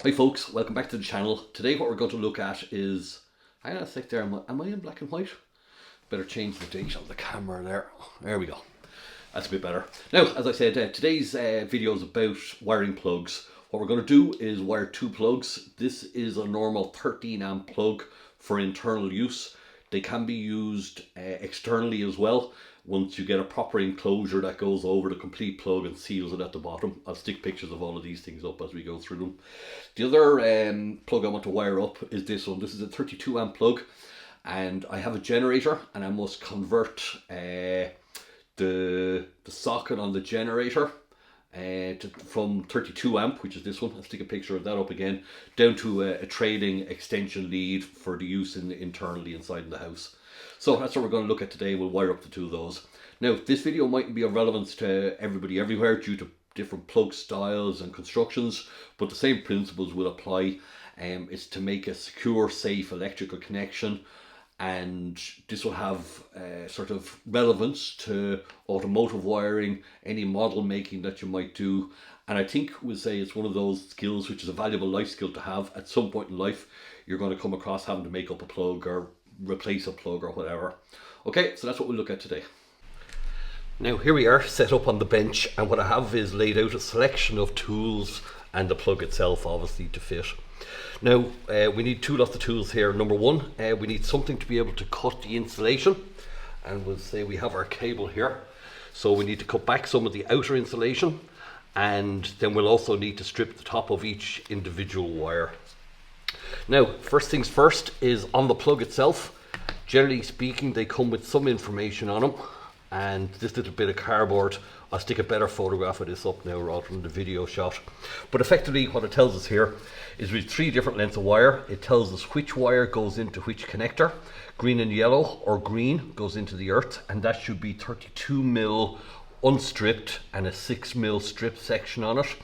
Hi folks, welcome back to the channel. Today what we're going to look at is, hang on a sec there, am I in black and white? Better change the date on the camera there. There we go. That's a bit better. Now, as I said, today's video is about wiring plugs. What we're going to do is wire two plugs. This is a normal 13 amp plug for internal use. They can be used externally as well, once you get a proper enclosure that goes over the complete plug and seals it at the bottom. I'll stick pictures of all of these things up as we go through them. The other plug I want to wire up is this one. This is a 32 amp plug, and I have a generator and I must convert the socket on the generator from 32 amp, which is this one, I'll stick a picture of that up again, down to a trading extension lead for the use internally inside the house. So that's what we're going to look at today. We'll wire up the two of those. Now, this video mightn't be of relevance to everybody everywhere due to different plug styles and constructions, but the same principles will apply. It's to make a secure, safe electrical connection, and this will have sort of relevance to automotive wiring, any model making that you might do. And I think we'll say it's one of those skills which is a valuable life skill to have. At some point in life, you're going to come across having to make up a plug or replace a plug or whatever. Okay, so that's what we'll look at today. Now here we are set up on the bench, and what I have is laid out a selection of tools and the plug itself obviously to fit. Now we need two lots of tools here. Number one, we need something to be able to cut the insulation, and we'll say we have our cable here, so we need to cut back some of the outer insulation, and then we'll also need to strip the top of each individual wire. Now, first things first is on the plug itself. Generally speaking, they come with some information on them, and this little bit of cardboard, I'll stick a better photograph of this up now rather than the video shot. But effectively what it tells us here is with three different lengths of wire. It tells us which wire goes into which connector. Green and yellow, or green, goes into the earth, and that should be 32mm unstripped and a 6mm strip section on it.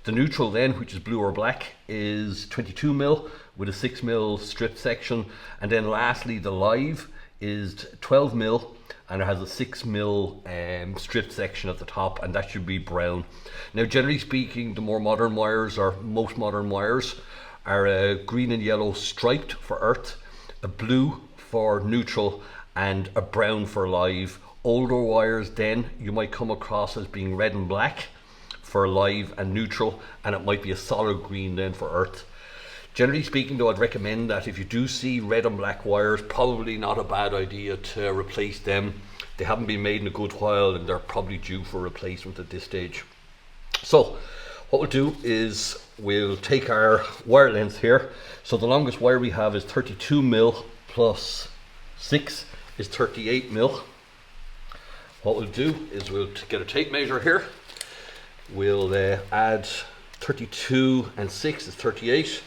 The neutral then, which is blue or black, is 22mm with a 6mm strip section. And then lastly, the live is 12mm and it has a 6mm strip section at the top, and that should be brown. Now generally speaking, the more modern wires, or most modern wires, are a green and yellow striped for earth, a blue for neutral, and a brown for live. Older wires then you might come across as being red and black for live and neutral, and it might be a solid green then for earth. Generally speaking though, I'd recommend that if you do see red and black wires, probably not a bad idea to replace them. They haven't been made in a good while and they're probably due for replacement at this stage. So what we'll do is we'll take our wire length here. So the longest wire we have is 32mm plus 6 is 38mm. What we'll do is we'll get a tape measure here. We'll add 32 and 6 is 38.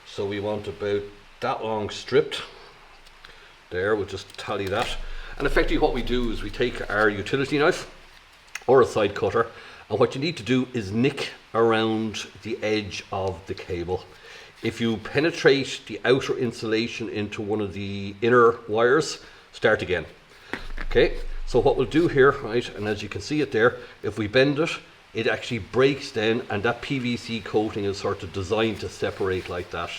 So we want about that long stripped. There, we'll just tally that. And effectively what we do is we take our utility knife or a side cutter, and what you need to do is nick around the edge of the cable. If you penetrate the outer insulation into one of the inner wires, start again. Okay, so what we'll do here, right, and as you can see it there, if we bend it, it actually breaks then, and that PVC coating is sort of designed to separate like that.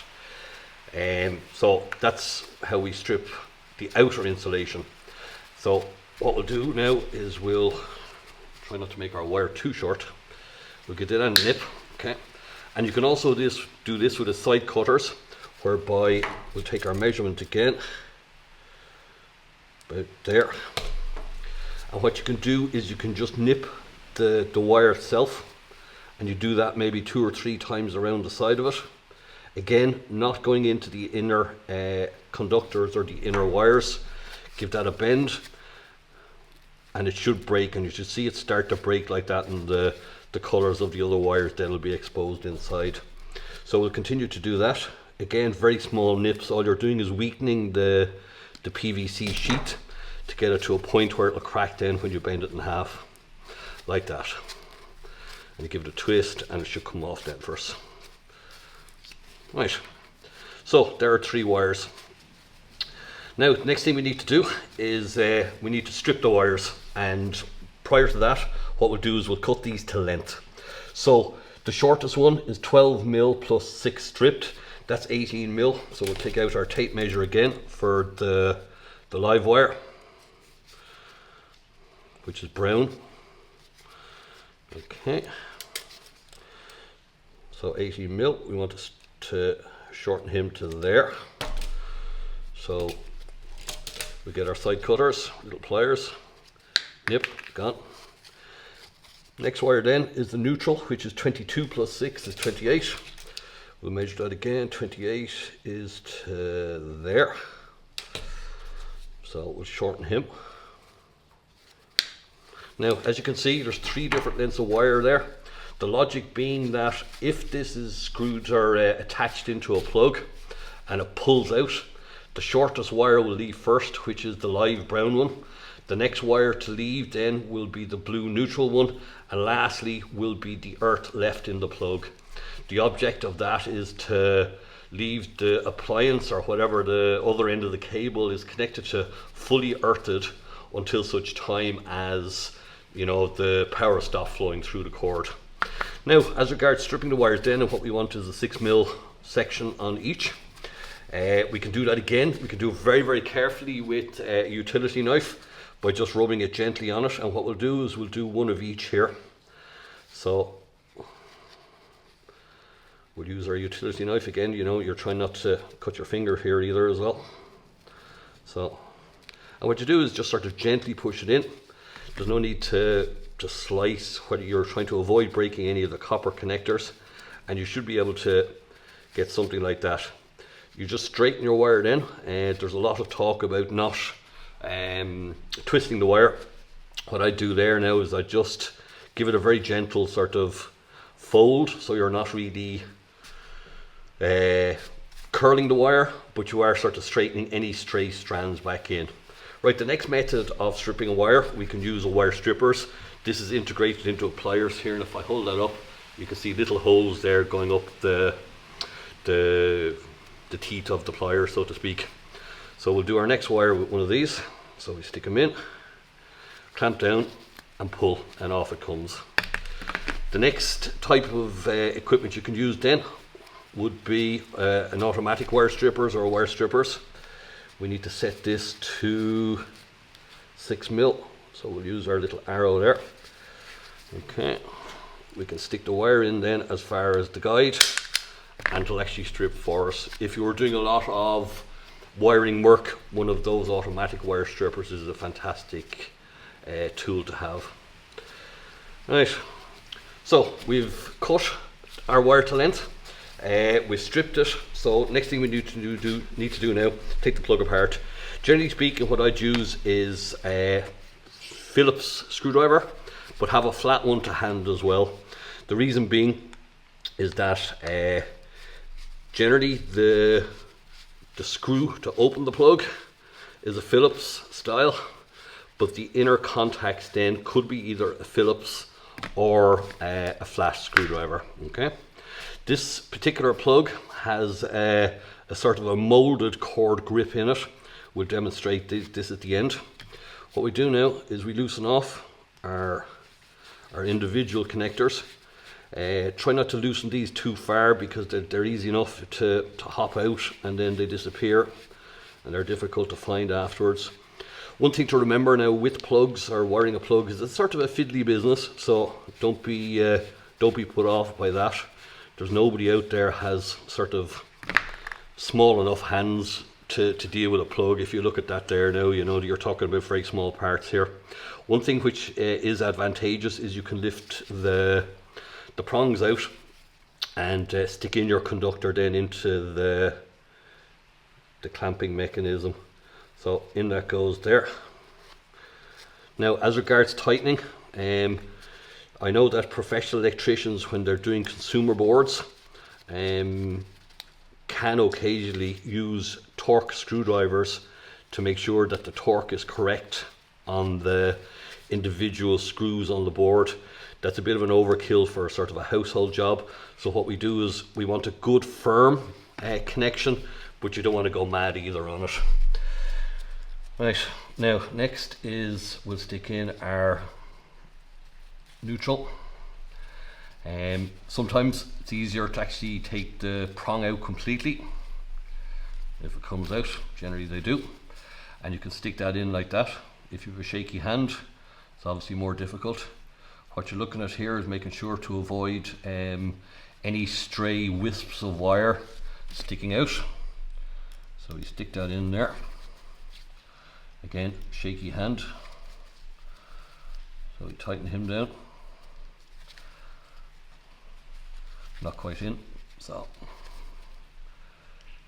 So that's how we strip the outer insulation. So what we'll do now is we'll try not to make our wire too short. We'll get it on a nip, okay? And you can also do this with the side cutters, whereby we'll take our measurement again, about there. And what you can do is you can just nip the wire itself, and you do that maybe 2 or 3 times around the side of it. Again, not going into the inner conductors or the inner wires. Give that a bend and it should break, and you should see it start to break like that, and the colors of the other wires then will be exposed inside. So we'll continue to do that. Again, very small nips. All you're doing is weakening the PVC sheet to get it to a point where it'll crack then when you bend it in half. Like that, and you give it a twist and it should come off then first. Right, so there are 3 wires. Now the next thing we need to do is we need to strip the wires, and prior to that what we'll do is we'll cut these to length. So The shortest one is 12 mil plus 6 stripped. That's 18 mil. So we'll take out our tape measure again for the live wire, which is brown. Okay. So 18 mil, we want to shorten him to there. So we get our side cutters, little pliers, nip, gone. Next wire then is the neutral, which is 22 plus 6 is 28. We'll measure that again, 28 is to there. So we'll shorten him. Now, as you can see, there's 3 different lengths of wire there. The logic being that if this is screwed or attached into a plug and it pulls out, the shortest wire will leave first, which is the live brown one. The next wire to leave then will be the blue neutral one, and lastly will be the earth left in the plug. The object of that is to leave the appliance or whatever the other end of the cable is connected to fully earthed until such time as, you know, the power stops flowing through the cord. Now, as regards stripping the wires then, and what we want is a 6 mil section on each. We can do that again. We can do it very, very carefully with a utility knife by just rubbing it gently on it. And what we'll do is we'll do one of each here. So we'll use our utility knife again. You know, you're trying not to cut your finger here either as well. So, and what you do is just sort of gently push it in. There's no need to slice whether you're trying to avoid breaking any of the copper connectors, and you should be able to get something like that. You just straighten your wire then, and there's a lot of talk about not twisting the wire. What I do there now is I just give it a very gentle sort of fold, so you're not really curling the wire, but you are sort of straightening any stray strands back in. Right, the next method of stripping a wire, we can use a wire strippers. This is integrated into a pliers here, and if I hold that up, you can see little holes there going up the teeth of the pliers, so to speak. So we'll do our next wire with one of these. So we stick them in, clamp down and pull, and off it comes. The next type of equipment you can use then would be an automatic wire strippers or wire strippers. We need to set this to 6 mil. So we'll use our little arrow there. Okay, we can stick the wire in then as far as the guide, and it'll actually strip for us. If you were doing a lot of wiring work, one of those automatic wire strippers is a fantastic tool to have. Right, so we've cut our wire to length, we've stripped it. So next thing we need to do now, take the plug apart. Generally speaking, what I'd use is a Phillips screwdriver, but have a flat one to hand as well. The reason being is that generally the screw to open the plug is a Phillips style, but the inner contacts then could be either a Phillips or a flat screwdriver. Okay, this particular plug has a sort of a molded cord grip in it. We'll demonstrate this at the end. What we do now is we loosen off our individual connectors. Try not to loosen these too far, because they're easy enough to hop out and then they disappear and they're difficult to find afterwards. One thing to remember now with plugs, or wiring a plug, is it's sort of a fiddly business, so don't be put off by that. There's nobody out there has sort of small enough hands to deal with a plug. If you look at that there now, you know you're talking about very small parts here. One thing which is advantageous is you can lift the prongs out and stick in your conductor then into the clamping mechanism. So in that goes there. Now, as regards tightening, I know that professional electricians, when they're doing consumer boards, can occasionally use torque screwdrivers to make sure that the torque is correct on the individual screws on the board. That's a bit of an overkill for sort of a household job. So what we do is we want a good firm connection, but you don't want to go mad either on it. Right, now next is we'll stick in our neutral. Sometimes it's easier to actually take the prong out completely. If it comes out, generally they do, and you can stick that in like that. If you have a shaky hand, it's obviously more difficult. What you're looking at here is making sure to avoid any stray wisps of wire sticking out. So you stick that in there. Again, shaky hand. So we tighten him down. Not quite in. So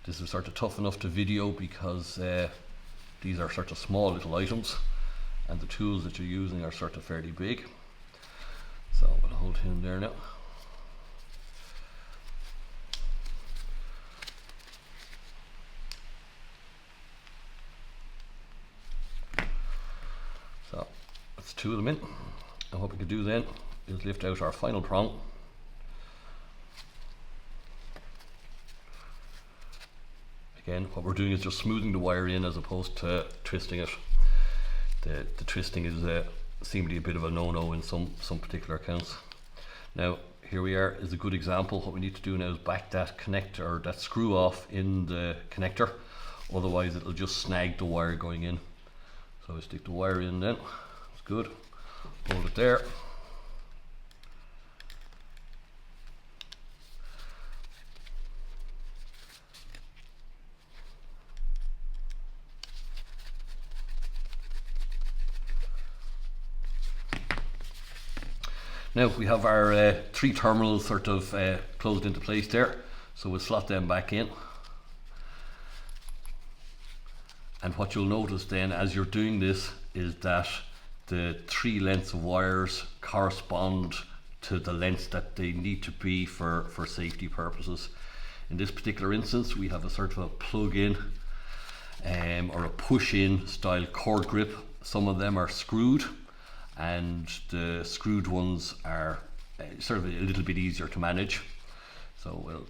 this is sort of tough enough to video because these are sort of small little items and the tools that you're using are sort of fairly big. So we'll hold him there now. So that's two of them in. And what we can do then is lift out our final prong. Again, what we're doing is just smoothing the wire in as opposed to twisting it. The twisting is seemingly a bit of a no-no in some particular accounts. Now here we are is a good example. What we need to do now is back that connector or that screw off in the connector, otherwise it'll just snag the wire going in. So we stick the wire in then, it's good, hold it there. Now we have our three terminals sort of closed into place there, so we'll slot them back in. And what you'll notice then as you're doing this is that the three lengths of wires correspond to the lengths that they need to be for safety purposes. In this particular instance we have a sort of a plug-in or a push-in style cord grip. Some of them are screwed, and the screwed ones are sort of a little bit easier to manage. So we'll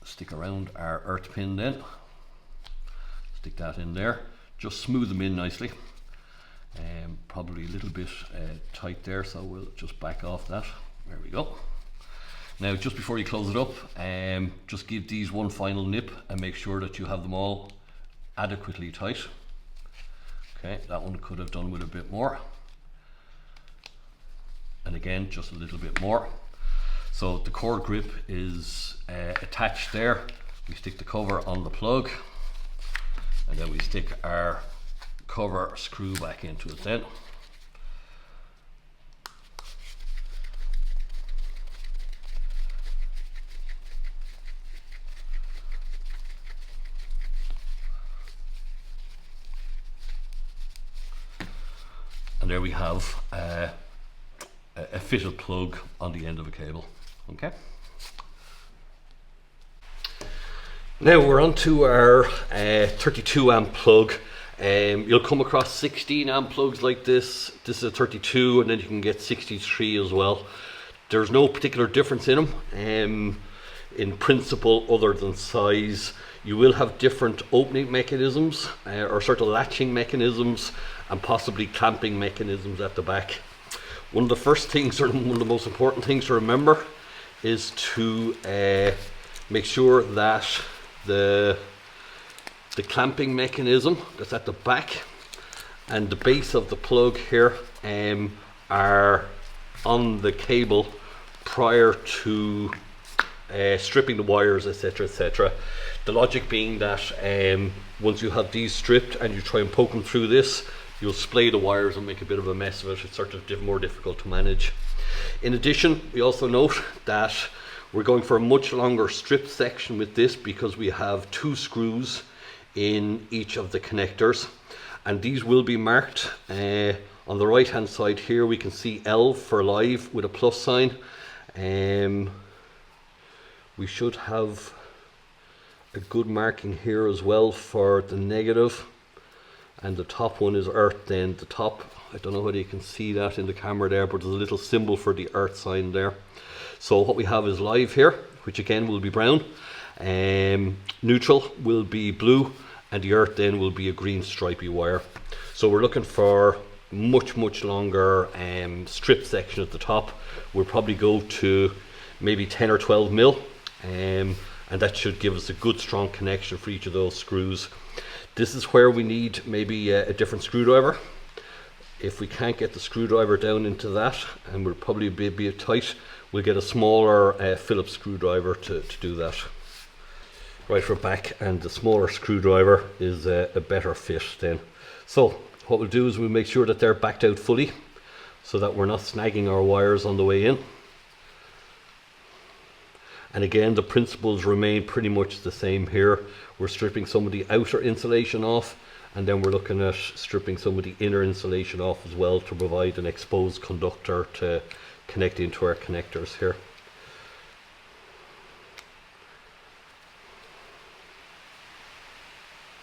stick around our earth pin then, stick that in there, just smooth them in nicely. Probably a little bit tight there, so we'll just back off that. There we go. Now just before you close it up, just give these one final nip and make sure that you have them all adequately tight. Okay, that one could have done with a bit more. And again, just a little bit more. So the cord grip is attached there. We stick the cover on the plug, and then we stick our cover screw back into it then. And there we have a fitted plug on the end of a cable. Okay. Now we're on to our 32 amp plug. You'll come across 16 amp plugs like this. This is a 32, and then you can get 63 as well. There's no particular difference in them in principle other than size. You will have different opening mechanisms or sort of latching mechanisms and possibly clamping mechanisms at the back. One of the first things, or one of the most important things to remember, is to make sure that the clamping mechanism that's at the back and the base of the plug here are on the cable prior to stripping the wires, etc, etc. The logic being that once you have these stripped and you try and poke them through this, you'll splay the wires and make a bit of a mess of it. It's sort of more difficult to manage. In addition, we also note that we're going for a much longer strip section with this because we have two screws in each of the connectors, and these will be marked. On the right hand side here we can see L for live with a plus sign. We should have a good marking here as well for the negative. And the top one is earth then. The top, I don't know whether you can see that in the camera there, but there's a little symbol for the earth sign there. So what we have is live here, which again will be brown. Neutral will be blue, and the earth then will be a green stripy wire. So we're looking for much longer strip section at the top. We'll probably go to maybe 10 or 12 mil, and that should give us a good strong connection for each of those screws. This is where we need maybe a different screwdriver. If we can't get the screwdriver down into that, and we're probably a bit tight, we'll get a smaller Phillips screwdriver to do that. Right, we're back, and the smaller screwdriver is a better fit then. So what we'll do is we'll make sure that they're backed out fully, so that we're not snagging our wires on the way in. And again, the principles remain pretty much the same here. We're stripping some of the outer insulation off, and then we're looking at stripping some of the inner insulation off as well to provide an exposed conductor to connect into our connectors here.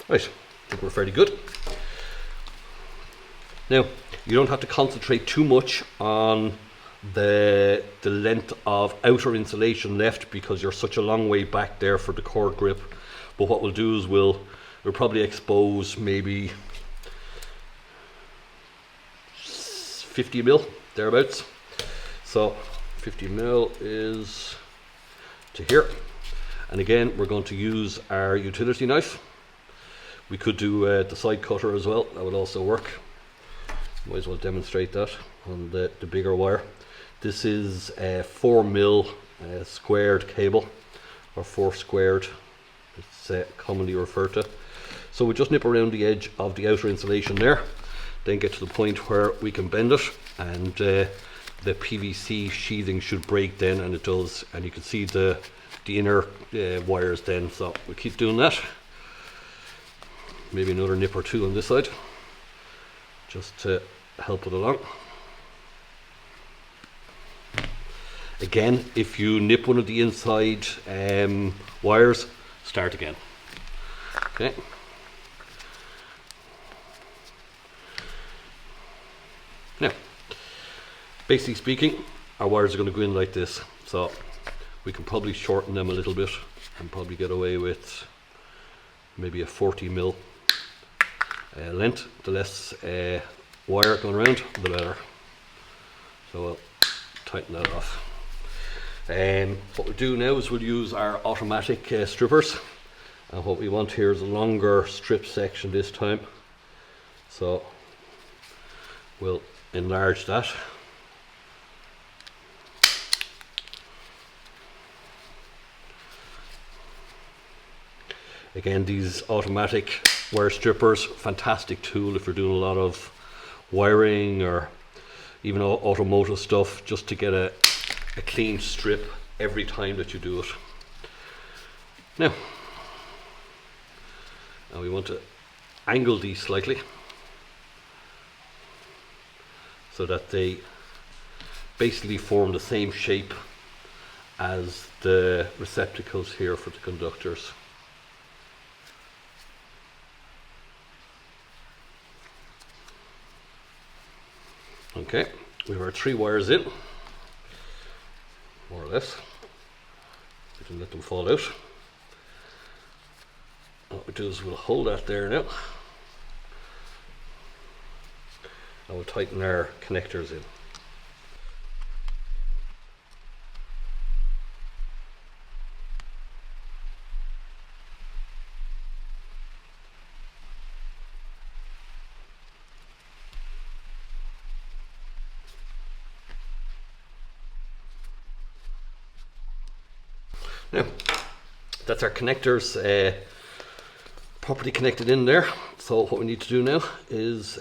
Right, I think we're fairly good. Now, you don't have to concentrate too much on the length of outer insulation left, because you're such a long way back there for the cord grip. But what we'll do is we'll probably expose maybe 50 mil, thereabouts. So 50 mil is to here. And again, we're going to use our utility knife. We could do the side cutter as well, that would also work. Might as well demonstrate that on the bigger wire. This is a 4 mil squared cable, or 4 squared, it's commonly referred to. So we just nip around the edge of the outer insulation there, then get to the point where we can bend it, and the PVC sheathing should break then, and it does, and you can see the inner wires then. So we'll keep doing that. Maybe another nip or two on this side, just to help it along. Again, if you nip one of the inside wires, start again. Okay. Now, basically speaking, our wires are going to go in like this, so we can probably shorten them a little bit and probably get away with maybe a 40 mil length. The less wire going around, the better. So we'll tighten that off. What we'll do now is we'll use our automatic strippers, and what we want here is a longer strip section this time, so we'll enlarge that. Again, these automatic wire strippers, fantastic tool if you're doing a lot of wiring or even automotive stuff, just to get a clean strip every time that you do it. Now we want to angle these slightly so that they basically form the same shape as the receptacles here for the conductors. Okay, we have our 3 wires in, more or less. We can let them fall out. What we do is we'll hold that there now, and we'll tighten our connectors in. Now, that's our connectors properly connected in there. So what we need to do now is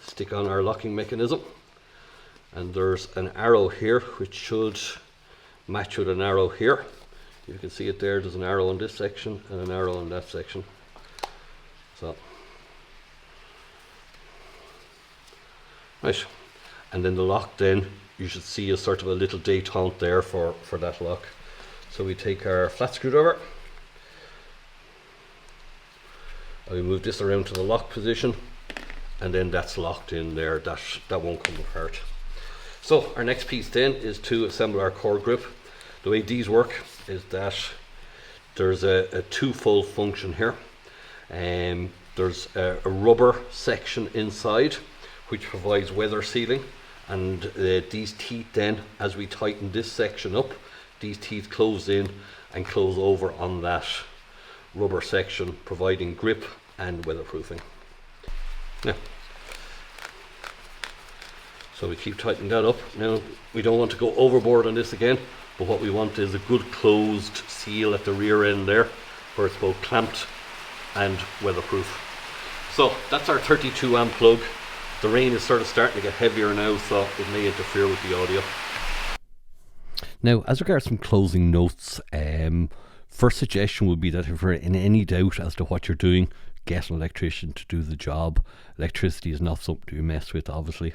stick on our locking mechanism, and there's an arrow here which should match with an arrow here. You can see it there, there's an arrow on this section and an arrow on that section. So, right, and then the lock, then you should see a sort of a little detente there for that lock. So we take our flat screwdriver and we move this around to the lock position, and then that's locked in there. That won't come apart. So our next piece then is to assemble our cord grip. The way these work is that there's a twofold function here. There's a rubber section inside which provides weather sealing, and these teeth then, as we tighten this section up, these teeth close in and close over on that rubber section, providing grip and weatherproofing. Yeah. So we keep tightening that up. Now we don't want to go overboard on this again, but what we want is a good closed seal at the rear end there, where it's both clamped and weatherproof. So that's our 32 amp plug. The rain is sort of starting to get heavier now, so it may interfere with the audio. Now, as regards some closing notes, first suggestion would be that if you're in any doubt as to what you're doing, get an electrician to do the job. Electricity is not something to be messed with, obviously.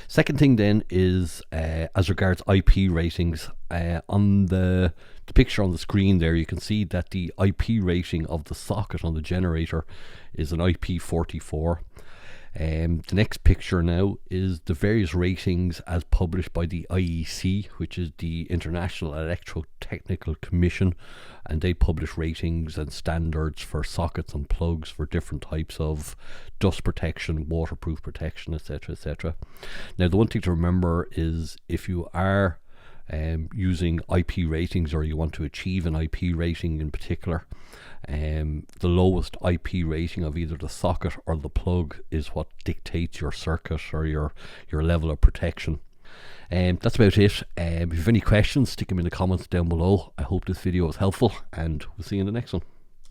Second thing then is as regards IP ratings. On the picture on the screen there, you can see that the IP rating of the socket on the generator is an IP44. The next picture now is the various ratings as published by the IEC, which is the International Electrotechnical Commission, and they publish ratings and standards for sockets and plugs for different types of dust protection, waterproof protection, etc., etc. Now, the one thing to remember is if you are using IP ratings, or you want to achieve an IP rating in particular, the lowest IP rating of either the socket or the plug is what dictates your circuit or your level of protection. That's about it. If you have any questions, stick them in the comments down below. I hope this video was helpful, and we'll see you in the next one.